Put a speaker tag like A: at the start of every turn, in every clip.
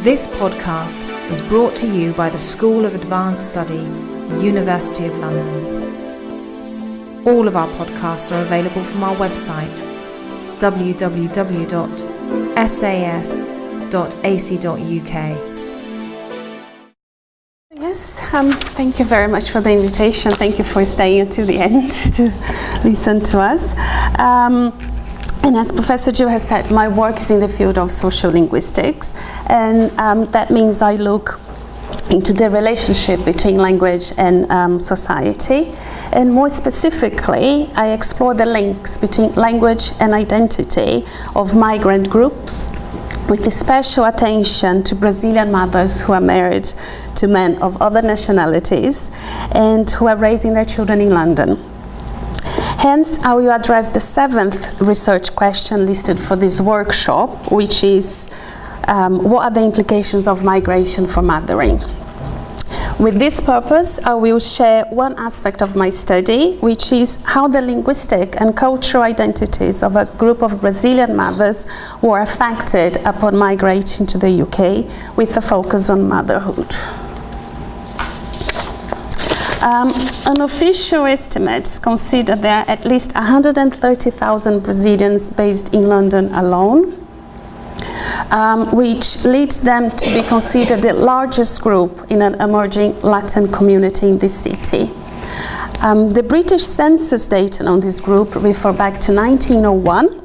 A: This podcast is brought to you by the School of Advanced Study, University of London. All of our podcasts are available from our website, www.sas.ac.uk.
B: Yes, thank you very much for the invitation. Thank you for staying until the end to listen to us. And as Professor Gill has said, my work is in the field of sociolinguistics, and that means I look into the relationship between language and society, and more specifically I explore the links between language and identity of migrant groups, with special attention to Brazilian mothers who are married to men of other nationalities and who are raising their children in London. Hence, I will address the 7th research question listed for this workshop, which is what are the implications of migration for mothering? With this purpose, I will share one aspect of my study, which is how the linguistic and cultural identities of a group of Brazilian mothers were affected upon migrating to the UK, with a focus on motherhood. Unofficial estimates consider there are at least 130,000 Brazilians based in London alone, which leads them to be considered the largest group in an emerging Latin community in this city. The British census data on this group refer back to 1901,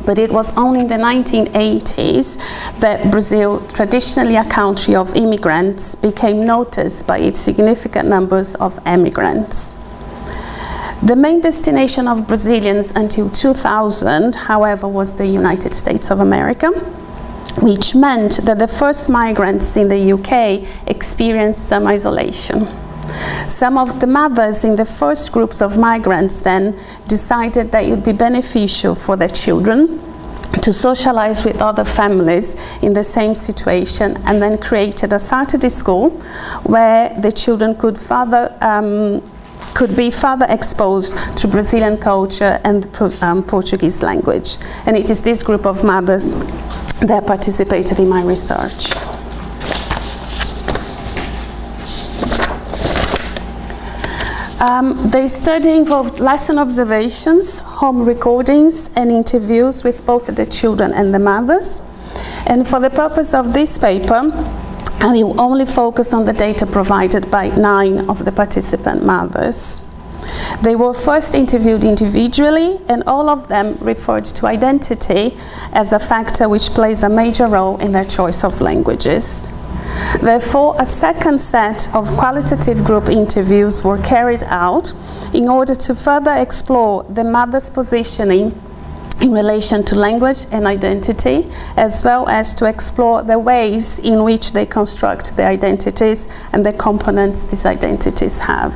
B: but it was only in the 1980s that Brazil, traditionally a country of immigrants, became noticed by its significant numbers of emigrants. The main destination of Brazilians until 2000, however, was the United States of America, which meant that the first migrants in the UK experienced some isolation. Some of the mothers in the first groups of migrants then decided that it would be beneficial for their children to socialize with other families in the same situation, and then created a Saturday school where the children could be further exposed to Brazilian culture and the Portuguese language. And it is this group of mothers that participated in my research. The study involved lesson observations, home recordings, and interviews with both the children and the mothers. And for the purpose of this paper, I will only focus on the data provided by 9 of the participant mothers. They were first interviewed individually, and all of them referred to identity as a factor which plays a major role in their choice of languages. Therefore, a second set of qualitative group interviews were carried out in order to further explore the mother's positioning in relation to language and identity, as well as to explore the ways in which they construct their identities and the components these identities have.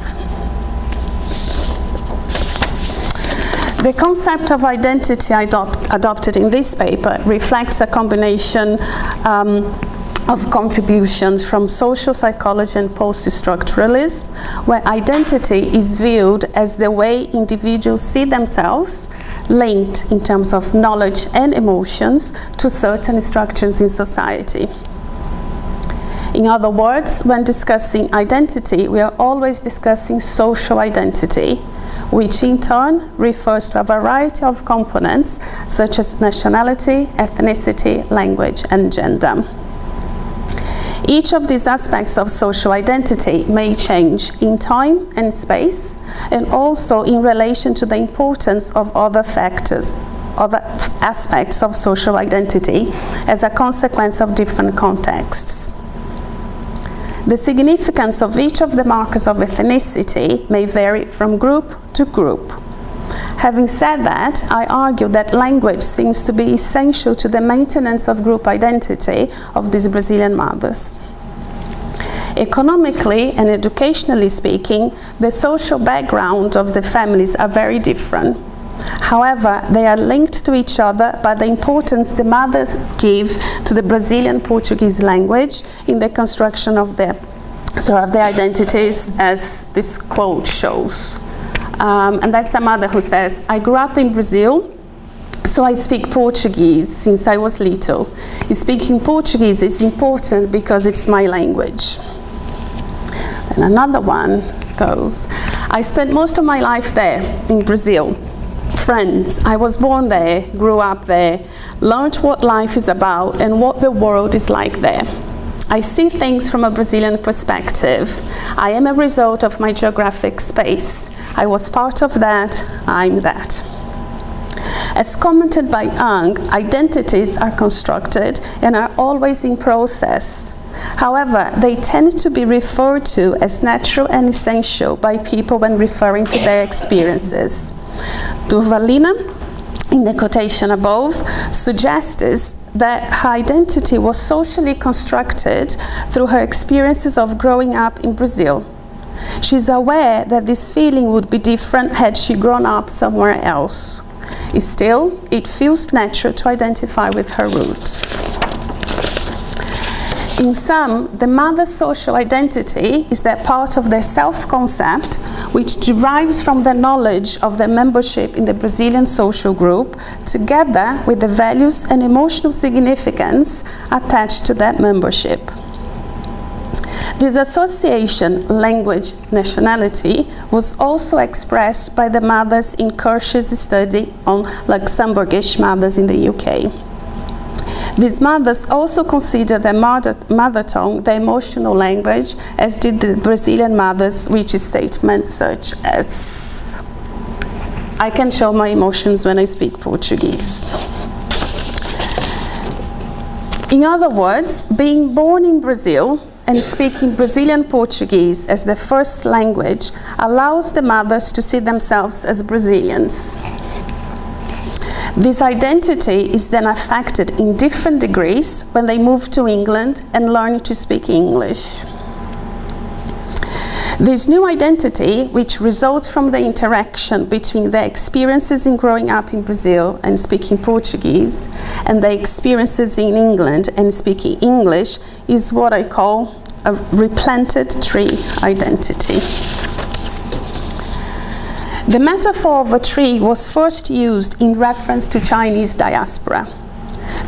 B: The concept of identity adopted in this paper reflects a combination of contributions from social psychology and post-structuralism, where identity is viewed as the way individuals see themselves linked in terms of knowledge and emotions to certain structures in society. In other words, when discussing identity, we are always discussing social identity, which in turn refers to a variety of components such as nationality, ethnicity, language, and gender. Each of these aspects of social identity may change in time and space, and also in relation to the importance of other factors, other aspects of social identity as a consequence of different contexts. The significance of each of the markers of ethnicity may vary from group to group. Having said that, I argue that language seems to be essential to the maintenance of group identity of these Brazilian mothers. Economically and educationally speaking, the social background of the families are very different. However, they are linked to each other by the importance the mothers give to the Brazilian Portuguese language in the construction of their identities, as this quote shows. And that's a mother who says, "I grew up in Brazil, So I speak Portuguese since I was little. Speaking Portuguese is important because it's my language. And another one goes, I spent most of my life there in Brazil. Friends, I was born there, grew up there, learned what life is about and what the world is like there. I see things from a Brazilian perspective. I am a result of my geographic space. I was part of that, I'm that. As commented by Young, identities are constructed and are always in process. However, they tend to be referred to as natural and essential by people when referring to their experiences. Durvalina, in the quotation above, suggests that her identity was socially constructed through her experiences of growing up in Brazil. She's aware that this feeling would be different had she grown up somewhere else. Still, it feels natural to identify with her roots. In sum, the mother's social identity is that part of their self-concept which derives from the knowledge of their membership in the Brazilian social group, together with the values and emotional significance attached to that membership. This association, language, nationality, was also expressed by the mothers in Kirsch's study on Luxembourgish mothers in the UK. These mothers also consider their mother tongue their emotional language, as did the Brazilian mothers, which statements such as, I can show my emotions when I speak Portuguese. In other words, being born in Brazil and speaking Brazilian Portuguese as their first language allows the mothers to see themselves as Brazilians. This identity is then affected in different degrees when they move to England and learn to speak English. This new identity, which results from the interaction between their experiences in growing up in Brazil and speaking Portuguese and their experiences in England and speaking English, is what I call a replanted tree identity. The metaphor of a tree was first used in reference to Chinese diaspora.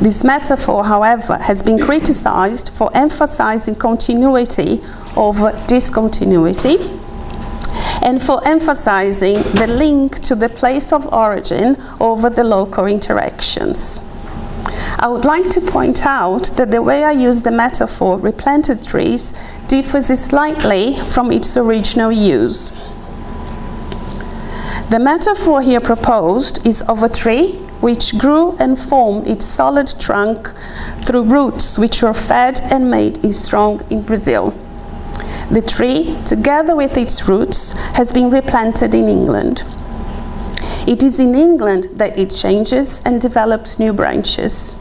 B: This metaphor, however, has been criticized for emphasizing continuity over discontinuity and for emphasizing the link to the place of origin over the local interactions. I would like to point out that the way I use the metaphor replanted trees differs slightly from its original use. The metaphor here proposed is of a tree which grew and formed its solid trunk through roots which were fed and made it strong in Brazil. The tree, together with its roots, has been replanted in England. It is in England that it changes and develops new branches.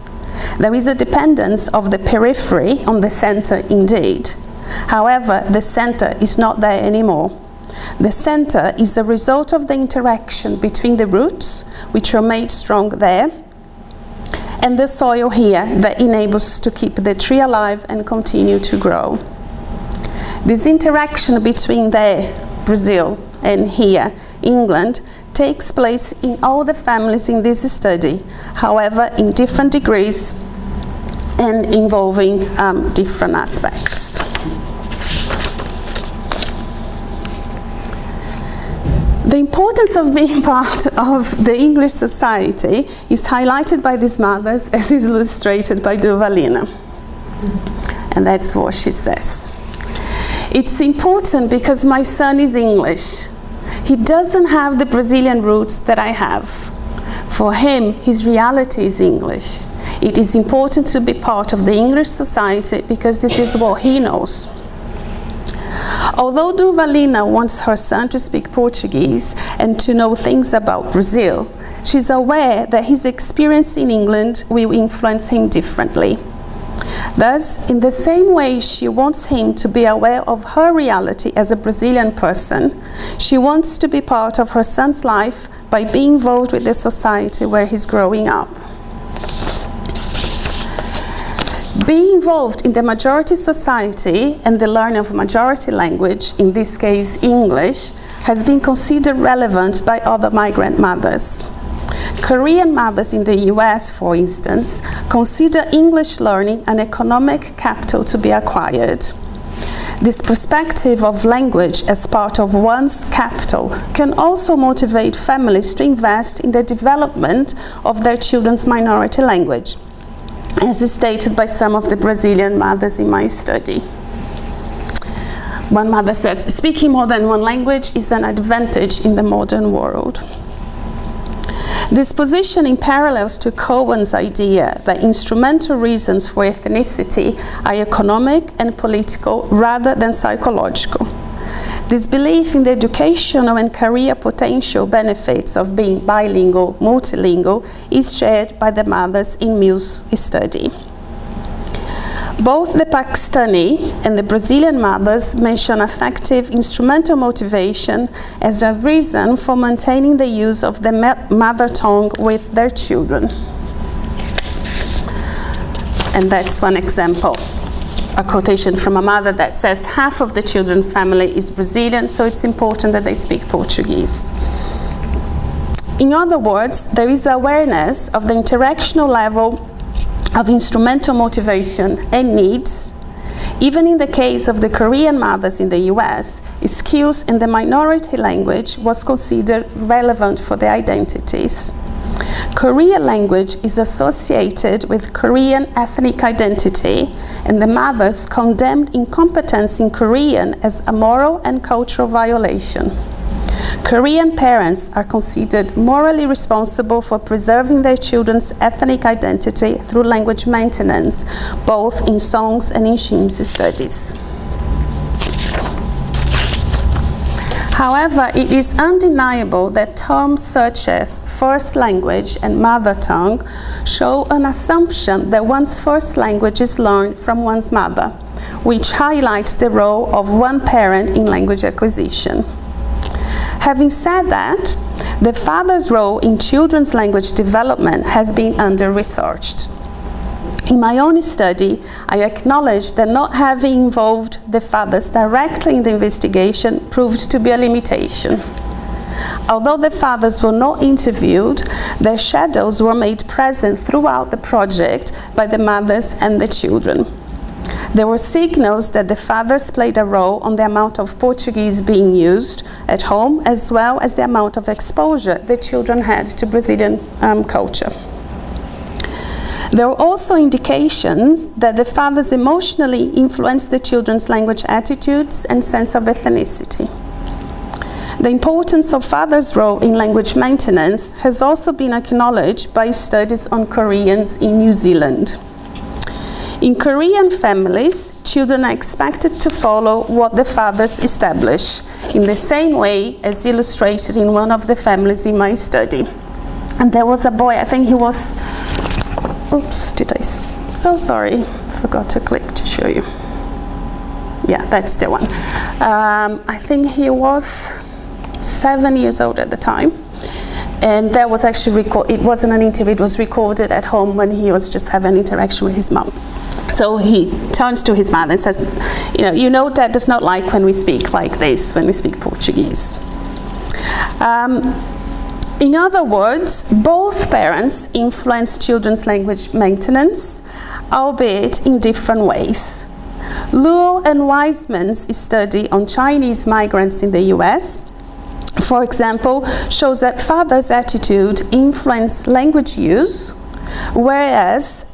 B: There is a dependence of the periphery on the center indeed. However, the center is not there anymore. The center is a result of the interaction between the roots, which are made strong there, and the soil here that enables to keep the tree alive and continue to grow. This interaction between there, Brazil, and here, England, takes place in all the families in this study, however, in different degrees and involving different aspects. The importance of being part of the English society is highlighted by these mothers, as is illustrated by Durvalina. And that's what she says. It's important because my son is English. He doesn't have the Brazilian roots that I have. For him, his reality is English. It is important to be part of the English society because this is what he knows. Although Durvalina wants her son to speak Portuguese and to know things about Brazil, she's aware that his experience in England will influence him differently. Thus, in the same way she wants him to be aware of her reality as a Brazilian person, she wants to be part of her son's life by being involved with the society where he's growing up. Being involved in the majority society and the learning of majority language, in this case English, has been considered relevant by other migrant mothers. Korean mothers in the US, for instance, consider English learning an economic capital to be acquired. This perspective of language as part of one's capital can also motivate families to invest in the development of their children's minority language, as is stated by some of the Brazilian mothers in my study. One mother says, speaking more than one language is an advantage in the modern world. This positioning parallels to Cohen's idea that instrumental reasons for ethnicity are economic and political rather than psychological. This belief in the educational and career potential benefits of being bilingual, multilingual, is shared by the mothers in Mill's study. Both the Pakistani and the Brazilian mothers mention affective instrumental motivation as a reason for maintaining the use of the mother tongue with their children. And that's one example. A quotation from a mother that says half of the children's family is Brazilian, so it's important that they speak Portuguese. In other words, there is awareness of the interactional level of instrumental motivation and needs. Even in the case of the Korean mothers in the US, skills in the minority language was considered relevant for their identities. Korean language is associated with Korean ethnic identity, and the mothers condemned incompetence in Korean as a moral and cultural violation. Korean parents are considered morally responsible for preserving their children's ethnic identity through language maintenance, both in songs and in Shim's studies. However, it is undeniable that terms such as first language and mother tongue show an assumption that one's first language is learned from one's mother, which highlights the role of one parent in language acquisition. Having said that, the father's role in children's language development has been under-researched. In my own study, I acknowledge that not having involved the fathers directly in the investigation proved to be a limitation. Although the fathers were not interviewed, their shadows were made present throughout the project by the mothers and the children. There were signals that the fathers played a role on the amount of Portuguese being used at home, as well as the amount of exposure the children had to Brazilian culture. There were also indications that the fathers emotionally influenced the children's language attitudes and sense of ethnicity. The importance of fathers' role in language maintenance has also been acknowledged by studies on Koreans in New Zealand. In Korean families, children are expected to follow what the fathers establish, in the same way as illustrated in one of the families in my study. And there was a boy, I think he was, so sorry, forgot to click to show you. Yeah, that's the one. I think he was 7 years old at the time. And that was actually it wasn't an interview, it was recorded at home when he was just having an interaction with his mom. So he turns to his mother and says, you know Dad does not like when we speak like this, when we speak Portuguese. In other words, both parents influence children's language maintenance, albeit in different ways. Luo and Wiseman's study on Chinese migrants in the US, for example, shows that fathers' attitude influence language use, whereas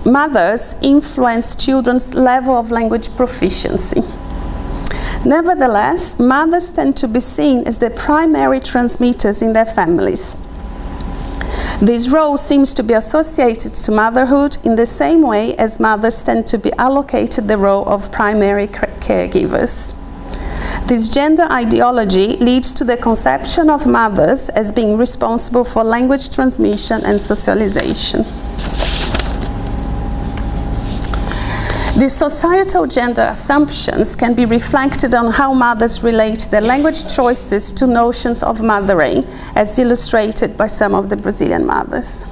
B: mothers influence children's level of language proficiency. Nevertheless, mothers tend to be seen as the primary transmitters in their families. This role seems to be associated to motherhood in the same way as mothers tend to be allocated the role of primary caregivers. This gender ideology leads to the conception of mothers as being responsible for language transmission and socialization. These societal gender assumptions can be reflected on how mothers relate their language choices to notions of mothering, as illustrated by some of the Brazilian mothers.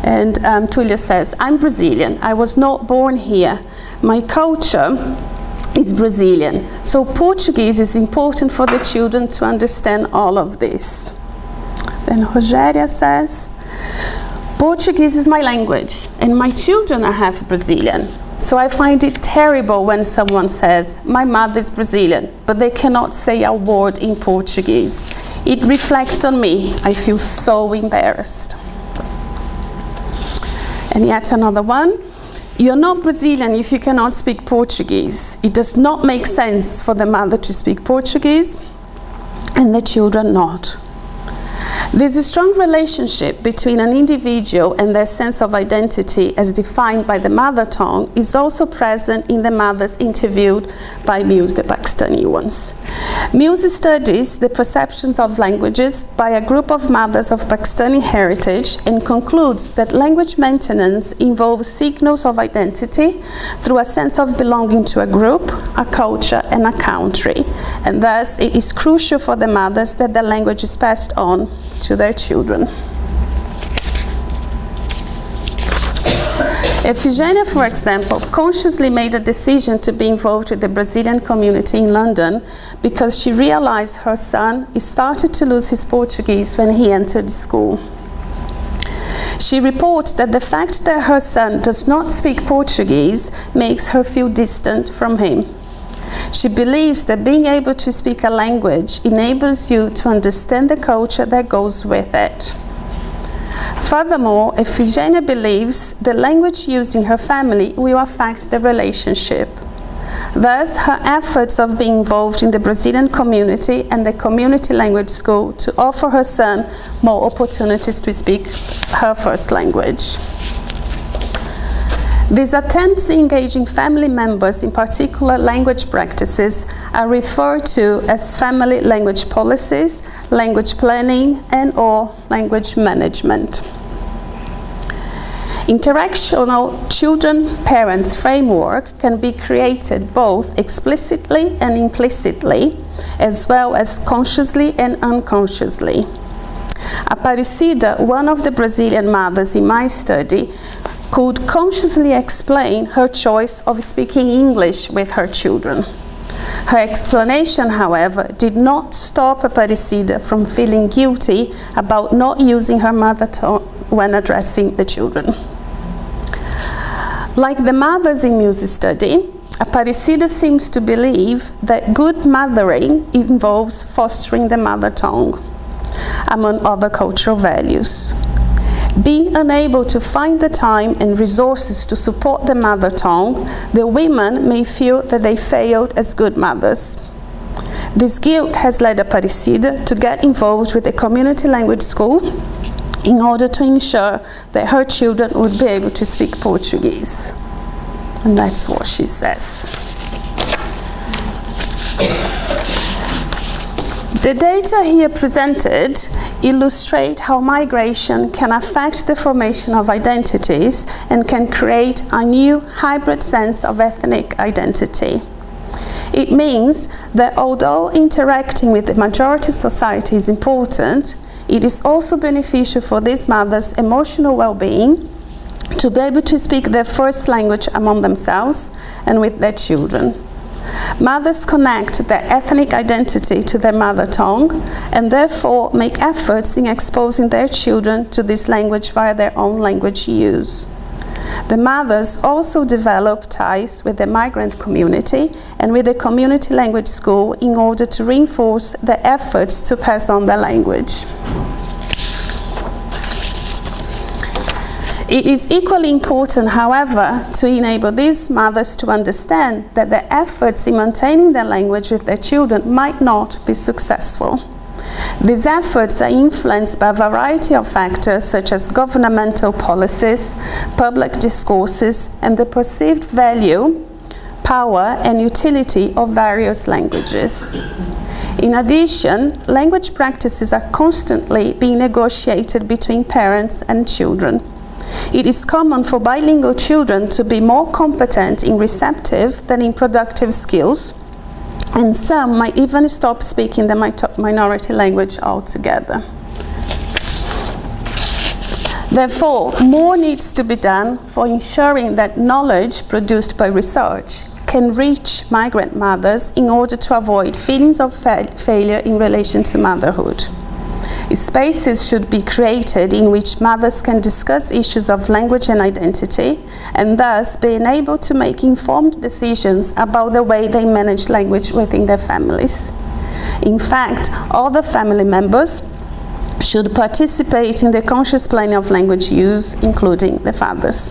B: And Tulia says, I'm Brazilian. I was not born here. My culture is Brazilian. So Portuguese is important for the children to understand all of this. Then Rogéria says, Portuguese is my language, and my children are half Brazilian. So I find it terrible when someone says, my mother is Brazilian, but they cannot say a word in Portuguese. It reflects on me. I feel so embarrassed. And yet another one. You're not Brazilian if you cannot speak Portuguese. It does not make sense for the mother to speak Portuguese and the children not. There's a strong relationship between an individual and their sense of identity as defined by the mother tongue is also present in the mothers interviewed by Mills, the Pakistani ones. Mills studies the perceptions of languages by a group of mothers of Pakistani heritage and concludes that language maintenance involves signals of identity through a sense of belonging to a group, a culture, and a country. And thus, it is crucial for the mothers that the language is passed on to their children. Efigenia, for example, consciously made a decision to be involved with the Brazilian community in London because she realized her son started to lose his Portuguese when he entered school. She reports that the fact that her son does not speak Portuguese makes her feel distant from him. She believes that being able to speak a language enables you to understand the culture that goes with it. Furthermore, Efigenia believes the language used in her family will affect the relationship. Thus, her efforts of being involved in the Brazilian community and the community language school to offer her son more opportunities to speak her first language. These attempts engaging family members in particular language practices are referred to as family language policies, language planning, and/or language management. Interactional children-parents framework can be created both explicitly and implicitly, as well as consciously and unconsciously. Aparecida, one of the Brazilian mothers in my study, could consciously explain her choice of speaking English with her children. Her explanation, however, did not stop Aparecida from feeling guilty about not using her mother tongue when addressing the children. Like the mothers in Mills' study, Aparecida seems to believe that good mothering involves fostering the mother tongue, among other cultural values. Being unable to find the time and resources to support the mother tongue, the women may feel that they failed as good mothers. This guilt has led Aparecida to get involved with the community language school in order to ensure that her children would be able to speak Portuguese. And that's what she says. The data here presented illustrate how migration can affect the formation of identities and can create a new hybrid sense of ethnic identity. It means that although interacting with the majority society is important, it is also beneficial for these mothers' emotional well-being to be able to speak their first language among themselves and with their children. Mothers connect their ethnic identity to their mother tongue and therefore make efforts in exposing their children to this language via their own language use. The mothers also develop ties with the migrant community and with the community language school in order to reinforce their efforts to pass on their language. It is equally important, however, to enable these mothers to understand that their efforts in maintaining their language with their children might not be successful. These efforts are influenced by a variety of factors such as governmental policies, public discourses, and the perceived value, power, and utility of various languages. In addition, language practices are constantly being negotiated between parents and children. It is common for bilingual children to be more competent in receptive than in productive skills, and some might even stop speaking the minority language altogether. Therefore, more needs to be done for ensuring that knowledge produced by research can reach migrant mothers in order to avoid feelings of failure in relation to motherhood. Spaces should be created in which mothers can discuss issues of language and identity, and thus being able to make informed decisions about the way they manage language within their families. In fact, all the family members should participate in the conscious planning of language use, including the fathers.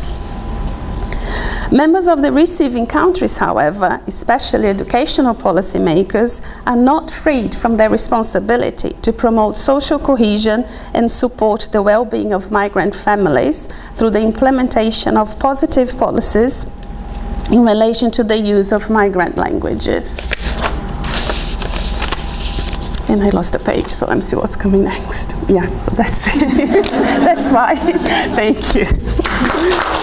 B: Members of the receiving countries, however, especially educational policymakers, are not freed from their responsibility to promote social cohesion and support the well-being of migrant families through the implementation of positive policies in relation to the use of migrant languages. And I lost a page, so let me see what's coming next. Yeah, so that's it. That's why. Thank you.